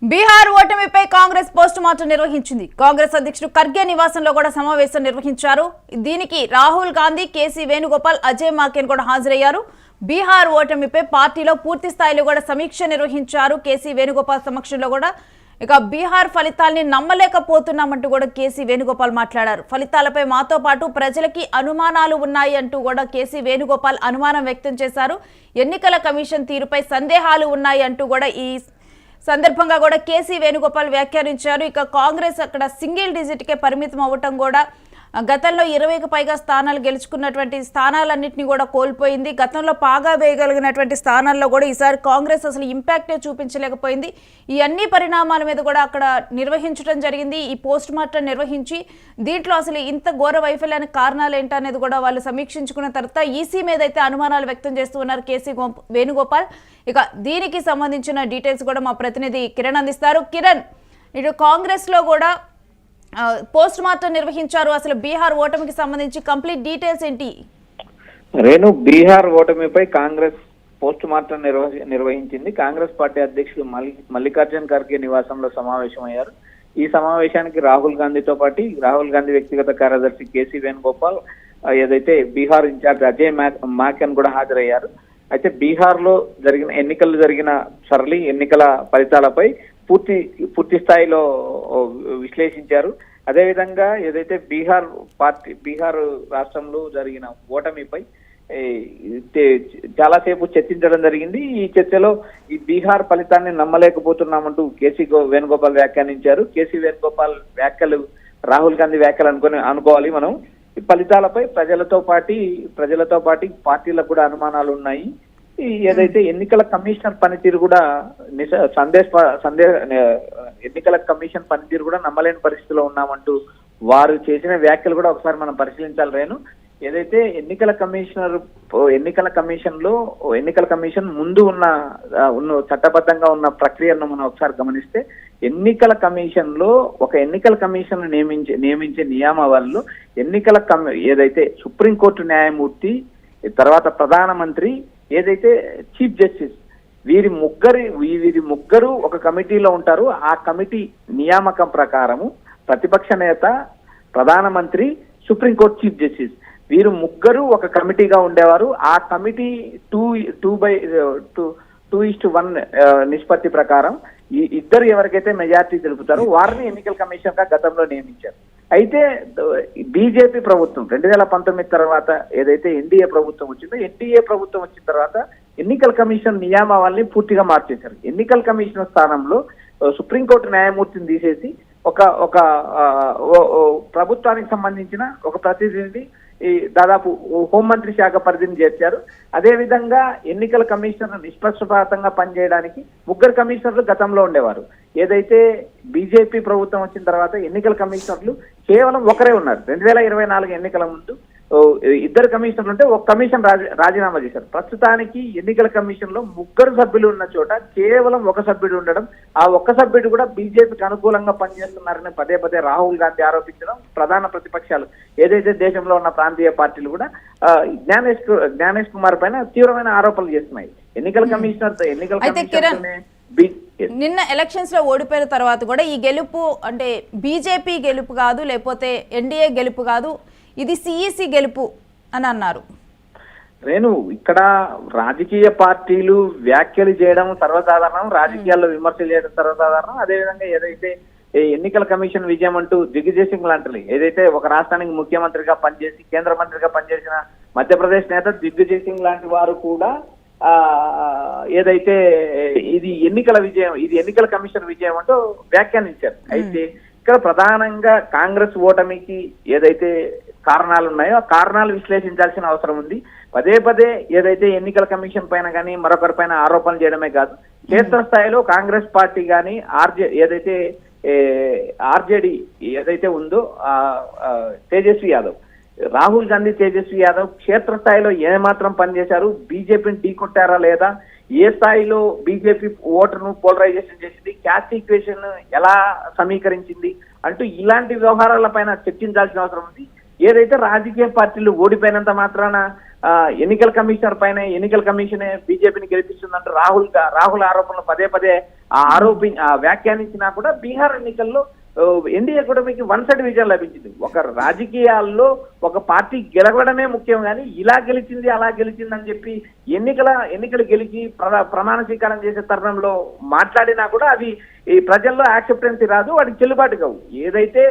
Bihar ఓటమిపై Congress post mortem నిర్వహించింది. కాంగ్రెస్ అధ్యక్షుడు ఖర్గే నివాసంలో కూడా సమావేశం నిర్వహించారు. దీనికి రాహుల్ గాంధీ, కేసీ వేణుగోపాల్, అజయ్ మాకెన్ కూడా హాజరయ్యారు. బీహార్ ఓటమిపై పార్టీలో పూర్తి స్థాయిలో కూడా సమీక్ష నిర్వహించారు. కేసీ వేణుగోపాల్ సమక్షంలో కూడా ఇక బీహార్ ఫలితాల్ని నమ్మలేకపోతున్నామంటూ కూడా కేసీ వేణుగోపాల్ మాట్లాడారు. ఫలితాలపై మాతో పాటు ప్రజలకి అనుమానాలు ఉన్నాయి అంటూ కూడా కేసీ వేణుగోపాల్ అనుమానం వ్యక్తం చేశారు. ఎన్నికల కమిషన్ తీరుపై సందేహాలు ఉన్నాయి అంటూ కూడా ఈ సందర్భంగా కూడా కేసీ వేణుగోపాల్ వ్యాఖ్యానించారు. ఇక కాంగ్రెస్ అక్కడ సింగిల్ డిజిట్కే పరిమితం అవ్వటం కూడా గతంలో 20కి పైగా స్థానాలు గెలుచుకున్నటువంటి స్థానాలన్నింటినీ కూడా కోల్పోయింది. గతంలో పాగా వేయగలిగినటువంటి స్థానాల్లో కూడా ఈసారి కాంగ్రెస్ అసలు ఇంపాక్టే చూపించలేకపోయింది. ఈ అన్ని పరిణామాల మీద కూడా అక్కడ నిర్వహించడం జరిగింది. ఈ పోస్ట్ మార్టం నిర్వహించి దీంట్లో అసలు ఇంత ఘోర వైఫల్యానికి కారణాలు ఏంటనేది కూడా వాళ్ళు సమీక్షించుకున్న తర్వాత ఈసీ మీద అయితే అనుమానాలు వ్యక్తం చేస్తూ ఉన్నారు కేసీ వేణుగోపాల్. ఇక దీనికి సంబంధించిన డీటెయిల్స్ కూడా మా ప్రతినిధి కిరణ్ అందిస్తారు. కిరణ్, ఇటు కాంగ్రెస్ లో కూడా పోస్ట్ మార్టం నిర్వహించారు. అసలు బీహార్ ఓటమికి సంబంధించి కంప్లీట్ డీటెయిల్స్ ఏంటి? రేణు, బీహార్ ఓటమిపై కాంగ్రెస్ పోస్ట్ మార్టం నిర్వహించింది. కాంగ్రెస్ పార్టీ అధ్యక్షులు మల్లికార్జున్ ఖర్గే నివాసంలో సమావేశమయ్యారు. ఈ సమావేశానికి రాహుల్ గాంధీతో పాటు రాహుల్ గాంధీ వ్యక్తిగత కార్యదర్శి కేసీ వేణుగోపాల్, ఏదైతే బీహార్ ఇన్ఛార్జ్ అజయ్ మాకెన్ కూడా హాజరయ్యారు. అయితే బీహార్ లో జరిగిన సరళి ఎన్నికల ఫలితాలపై పూర్తి స్థాయిలో విశ్లేషించారు. అదేవిధంగా ఏదైతే బీహార్ రాష్ట్రంలో జరిగిన ఓటమిపై చాలాసేపు చర్చించడం జరిగింది. ఈ చర్చలో ఈ బీహార్ ఫలితాన్ని నమ్మలేకపోతున్నామంటూ కేసీ వేణుగోపాల్ వ్యాఖ్యానించారు. కేసీ వేణుగోపాల్ వ్యాఖ్యలు రాహుల్ గాంధీ వ్యాఖ్యలు అనుకోవాలి మనం. ఈ ఫలితాలపై ప్రజలతో పాటు పార్టీలకు కూడా అనుమానాలు ఉన్నాయి. ఏదైతే ఎన్నికల కమిషనర్ పనితీరు కూడా ఎన్నికల కమిషన్ పనితీరు కూడా నమ్మలేని పరిస్థితిలో ఉన్నామంటూ వారు చేసిన వ్యాఖ్యలు కూడా ఒకసారి మనం పరిశీలించాలి. రేణు, ఏదైతే ఎన్నికల కమిషన్ ముందు ఉన్న చట్టబద్ధంగా ఉన్న ప్రక్రియను మనం ఒకసారి గమనిస్తే ఎన్నికల కమిషన్ నియమించే నియామావళిలో ఏదైతే సుప్రీంకోర్టు న్యాయమూర్తి, తర్వాత ప్రధానమంత్రి, ఏదైతే చీఫ్ జస్టిస్, వీరి ముగ్గురు ఒక కమిటీలో ఉంటారు. ఆ కమిటీ నియామకం ప్రకారము ప్రతిపక్ష నేత, ప్రధానమంత్రి, సుప్రీంకోర్టు చీఫ్ జస్టిస్ వీరు ముగ్గురు ఒక కమిటీగా ఉండేవారు. ఆ కమిటీ 2:1 నిష్పత్తి ప్రకారం ఈ ఇద్దరు ఎవరికైతే మెజార్టీ తెలుపుతారో వారిని ఎన్నికల కమిషన్ గా గతంలో నియమించారు. అయితే బీజేపీ ప్రభుత్వం 2019 తర్వాత ఏదైతే ఎన్డీఏ ప్రభుత్వం వచ్చిన తర్వాత ఎన్నికల కమిషన్ నియామావళిని పూర్తిగా మార్చేశారు. ఎన్నికల కమిషన్ స్థానంలో సుప్రీంకోర్టు న్యాయమూర్తిని తీసేసి ఒక ప్రభుత్వానికి సంబంధించిన ఒక ప్రతినిధి దాదాపు హోంమంత్రి శాఖ పరిధిని చేర్చారు. అదే విధంగా ఎన్నికల కమిషనర్ నిష్పక్షపాతంగా పనిచేయడానికి ముగ్గురు కమిషనర్లు గతంలో ఉండేవారు. ఏదైతే బీజేపీ ప్రభుత్వం వచ్చిన తర్వాత ఎన్నికల కమిషనర్లు కేవలం ఒకరే ఉన్నారు. 2024 ఎన్నికల ముందు ఇద్దరు కమిషనర్లు ఉంటే ఒక కమిషన్ రాజీనామా చేశారు. ప్రస్తుతానికి ఎన్నికల కమిషన్ లో ముగ్గురు సభ్యులు ఉన్న చోట కేవలం ఒక సభ్యుడు ఉండడం, ఆ ఒక్క సభ్యుడు కూడా బీజేపీకి అనుకూలంగా పనిచేస్తున్నారని పదే రాహుల్ గాంధీ ఆరోపించడం, ప్రధాన ప్రతిపక్షాలు ఏదైతే దేశంలో ఉన్న ప్రాంతీయ పార్టీలు కూడా జ్ఞానేష్ కుమార్ పైన తీవ్రమైన ఆరోపణలు చేస్తున్నాయి. ఎన్నికల కమిషనర్ నిన్న ఎలక్షన్స్ లో ఓడిపోయిన తర్వాత కూడా ఈ గెలుపు అంటే బీజేపీ గెలుపు కాదు, లేకపోతే ఎన్డీఏ గెలుపు కాదు, ఇది సిఈసి గెలుపు అని అన్నారు. రేణు, ఇక్కడ రాజకీయ పార్టీలు వ్యాఖ్యలు చేయడం సర్వసాధారణం, రాజకీయాల్లో విమర్శలు చేయడం సర్వసాధారణం. అదేవిధంగా ఏదైతే ఎన్నికల కమిషన్ విజయం అంటూ దిగ్విజయ్ సింగ్ లాంటి ఏదైతే ఒక రాష్ట్రానికి ముఖ్యమంత్రిగా పనిచేసి కేంద్ర మంత్రిగా పనిచేసిన మధ్యప్రదేశ్ నేత దిగ్విజయ్ సింగ్ లాంటి వారు కూడా ఏదైతే ఇది ఎన్నికల కమిషన్ విజయం అంటూ వ్యాఖ్యానించారు. అయితే ఇక్కడ ప్రధానంగా కాంగ్రెస్ ఓటమికి ఏదైతే కారణాలు ఉన్నాయో ఆ కారణాలు విశ్లేషించాల్సిన అవసరం ఉంది. పదే ఏదైతే ఎన్నికల కమిషన్ పైన కానీ మరొకరి పైన ఆరోపణలు చేయడమే కాదు, క్షేత్రస్థాయిలో కాంగ్రెస్ పార్టీ కానీ ఆర్జేడీ ఏదైతే ఉందో తేజస్వి యాదవ్, రాహుల్ గాంధీ, తేజస్వి యాదవ్ క్షేత్రస్థాయిలో ఏమాత్రం పనిచేశారు, బీజేపీని ఢీకొట్టారా లేదా, ఏ స్థాయిలో బీజేపీ ఓటును పోలరైజేషన్ చేసింది, క్యాస్ట్ ఈక్వేషన్ ఎలా సమీకరించింది అంటూ ఇలాంటి వ్యవహారాల పైన చర్చించాల్సిన అవసరం ఉంది. ఏదైతే రాజకీయ పార్టీలు ఓడిపోయినంత మాత్రాన ఎన్నికల కమిషనర్ పైన ఎన్నికల కమిషనే బీజేపీని గెలిపిస్తుందంటూ రాహుల్ ఆరోపణలు పదే వ్యాఖ్యానించినా కూడా బీహార్ ఎన్నికల్లో ఎన్డీఏ కూటమికి వన్ సైడ్ విజయం లభించింది. ఒక రాజకీయాల్లో ఒక పార్టీ గెలవడమే ముఖ్యం కానీ ఇలా గెలిచింది అలా గెలిచింది అని చెప్పి ఎన్నికలు గెలిచి ప్రమాణ స్వీకారం చేసే తరుణంలో మాట్లాడినా కూడా అవి ఈ ప్రజల్లో యాక్సెప్టెన్సీ రాదు, వాటికి చెల్లుబాటు కావు. ఏదైతే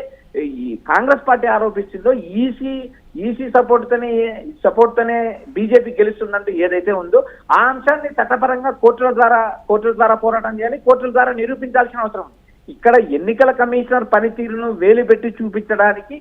ఈ కాంగ్రెస్ పార్టీ ఆరోపిస్తుందో ఈసీ సపోర్ట్ తోనే బీజేపీ గెలుస్తుందంటూ ఏదైతే ఉందో ఆ అంశాన్ని చట్టపరంగా కోర్టుల ద్వారా పోరాటం చేయాలి, కోర్టుల ద్వారా నిరూపించాల్సిన అవసరం ఉంది. ఇక్కడ ఎన్నికల కమిషనర్ పనితీరును వేలుపెట్టి చూపించడానికి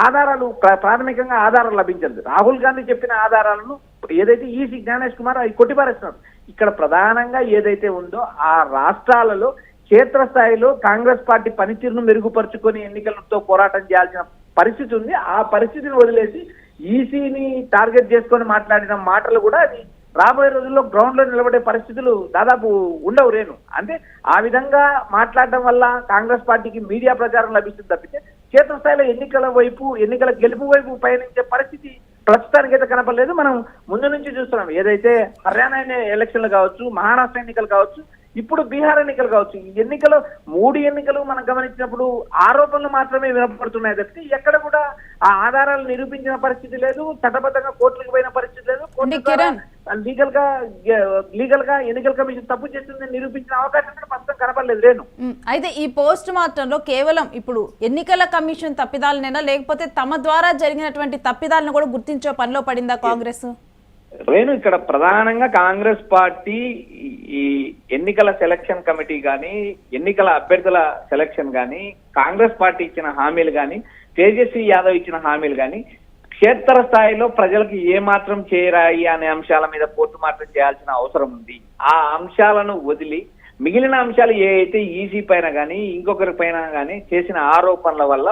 ఆధారాలు ప్రాథమికంగా ఆధారాలు లభించదు. రాహుల్ గాంధీ చెప్పిన ఆధారాలను ఏదైతే ఈసీ జ్ఞానేష్ కుమార్ అవి కొట్టిపారేస్తున్నారు. ఇక్కడ ప్రధానంగా ఏదైతే ఉందో ఆ రాష్ట్రాలలో క్షేత్రస్థాయిలో కాంగ్రెస్ పార్టీ పనితీరును మెరుగుపరుచుకొని ఎన్నికలతో పోరాటం చేయాల్సిన పరిస్థితి ఉంది. ఆ పరిస్థితిని వదిలేసి ఈసీని టార్గెట్ చేసుకొని మాట్లాడిన మాటలు కూడా అది రాబోయే రోజుల్లో గ్రౌండ్ లో నిలబడే పరిస్థితులు దాదాపు ఉండవు. రేణు అంటే ఆ విధంగా మాట్లాడడం వల్ల కాంగ్రెస్ పార్టీకి మీడియా ప్రచారం లభిస్తుంది తప్పితే క్షేత్రస్థాయిలో ఎన్నికల గెలుపు వైపు పయనించే పరిస్థితి ప్రస్తుతానికైతే కనపడలేదు. మనం ముందు నుంచి చూస్తున్నాం. ఏదైతే హర్యానా ఎలక్షన్లు కావచ్చు, మహారాష్ట్ర ఎన్నికలు కావచ్చు, ఇప్పుడు బీహార్ ఎన్నికలు కావచ్చు, ఈ మూడు ఎన్నికలు మనం గమనించినప్పుడు ఆరోపణలు మాత్రమే వినపడుతున్నాయి తప్పితే ఎక్కడ కూడా ఆ ఆధారాలు నిరూపించిన పరిస్థితి లేదు, చట్టబద్ధంగా కోర్టులకు పోయిన పరిస్థితి లేదు, లీగల్ గా ఎన్నికల కమిషన్ తప్పు చేస్తుందని నిరూపించిన అవకాశం కూడా ప్రస్తుతం కనపడలేదు. రేణు అయితే ఈ పోస్ట్ మార్టంలో కేవలం ఇప్పుడు ఎన్నికల కమిషన్ తప్పిదాలనైనా లేకపోతే తమ ద్వారా జరిగినటువంటి తప్పిదాలను కూడా గుర్తించే పనిలో పడిందా కాంగ్రెస్? రేణు ఇక్కడ ప్రధానంగా కాంగ్రెస్ పార్టీ ఈ ఎన్నికల సెలక్షన్ కమిటీ కానీ, ఎన్నికల అభ్యర్థుల సెలక్షన్ కానీ, కాంగ్రెస్ పార్టీ ఇచ్చిన హామీలు కానీ, తేజస్వి యాదవ్ ఇచ్చిన హామీలు కానీ క్షేత్ర స్థాయిలో ప్రజలకు ఏమాత్రం చేయరాయి అనే అంశాల మీద పోస్టుమార్టం చేయాల్సిన అవసరం ఉంది. ఆ అంశాలను వదిలి మిగిలిన అంశాలు ఏ అయితే ఈసీ పైన కానీ ఇంకొకరి పైన కానీ చేసిన ఆరోపణల వల్ల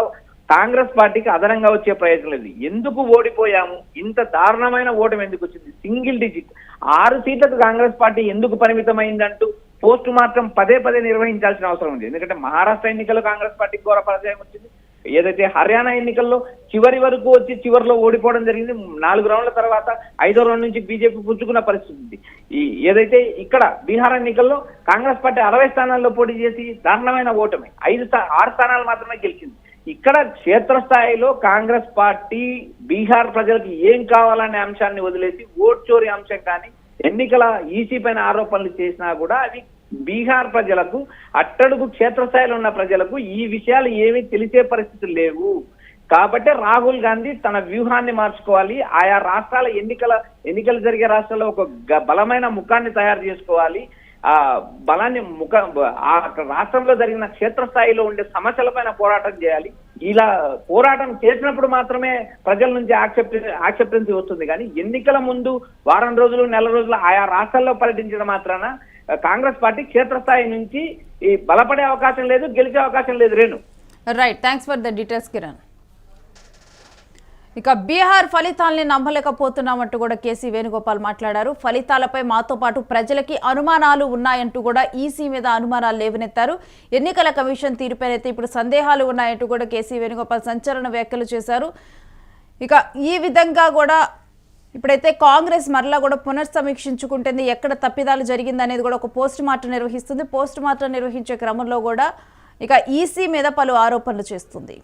కాంగ్రెస్ పార్టీకి అదనంగా వచ్చే ప్రయత్నం లేదు. ఎందుకు ఓడిపోయాము, ఇంత దారుణమైన ఓటమి ఎందుకు వచ్చింది, సింగిల్ డిజిట్ 6 సీట్లకు కాంగ్రెస్ పార్టీ ఎందుకు పరిమితమైందంటూ పోస్ట్ మార్టం పదే నిర్వహించాల్సిన అవసరం ఉంది. ఎందుకంటే మహారాష్ట్ర ఎన్నికల్లో కాంగ్రెస్ పార్టీకి ఘోర పరాజయం వచ్చింది. ఏదైతే హర్యానా ఎన్నికల్లో చివరి వరకు వచ్చి చివరిలో ఓడిపోవడం జరిగింది. 4 రౌండ్ల తర్వాత 5వ రౌండ్ నుంచి బీజేపీ పుంజుకున్న పరిస్థితి ఉంది. ఏదైతే ఇక్కడ బీహార్ ఎన్నికల్లో కాంగ్రెస్ పార్టీ 60 స్థానాల్లో పోటీ చేసి దారుణమైన ఓటమి 6 స్థానాలు మాత్రమే గెలిచింది. ఇక్కడ క్షేత్రస్థాయిలో కాంగ్రెస్ పార్టీ బీహార్ ప్రజలకు ఏం కావాలనే అంశాన్ని వదిలేసి ఓట్ చోరీ అంశం కానీ ఎన్నికల ఈసీ పైన ఆరోపణలు చేసినా కూడా అవి బీహార్ ప్రజలకు, అట్టడుగు క్షేత్రస్థాయిలో ఉన్న ప్రజలకు ఈ విషయాలు ఏమీ తెలిసే పరిస్థితులు లేవు. కాబట్టి రాహుల్ గాంధీ తన వ్యూహాన్ని మార్చుకోవాలి. ఆయా రాష్ట్రాల ఎన్నికలు జరిగే రాష్ట్రాల్లో ఒక బలమైన ముఖాన్ని తయారు చేసుకోవాలి. ఆ బలాన్ని ఆ రాష్ట్రంలో జరిగిన క్షేత్రస్థాయిలో ఉండే సమస్యలపైన పోరాటం చేయాలి. ఇలా పోరాటం చేసినప్పుడు మాత్రమే ప్రజల నుంచి యాక్సెప్టెన్సీ వస్తుంది. కానీ ఎన్నికల ముందు వారం రోజులు, నెల రోజులు ఆయా రాష్ట్రాల్లో పర్యటించడం మాత్రాన కాంగ్రెస్ పార్టీ క్షేత్రస్థాయి నుంచి బలపడే అవకాశం లేదు, గెలిచే అవకాశం లేదు. Renu right, thanks for the details Kiran. ఇక బీహార్ ఫలితాలని నమ్మలేకపోతున్నామంటూ కూడా కేసీ వేణుగోపాల్ మాట్లాడారు. ఫలితాలపై మాతో పాటు ప్రజలకి అనుమానాలు ఉన్నాయంటూ కూడా ఈసీ మీద అనుమానాలు లేవనెత్తారు. ఎన్నికల కమిషన్ తీరుపైనైతే ఇప్పుడు సందేహాలు ఉన్నాయంటూ కూడా కేసీ వేణుగోపాల్ సంచలన వ్యాఖ్యలు చేశారు. ఇక ఈ విధంగా కూడా ఇప్పుడైతే కాంగ్రెస్ మరలా కూడా పునర్సమీక్షించుకుంటుంది. ఎక్కడ తప్పిదాలు జరిగిందనేది కూడా ఒక పోస్ట్ మార్టం నిర్వహిస్తుంది. పోస్ట్ మార్టం నిర్వహించే క్రమంలో కూడా ఇక ఈసీ మీద పలు ఆరోపణలు చేస్తుంది.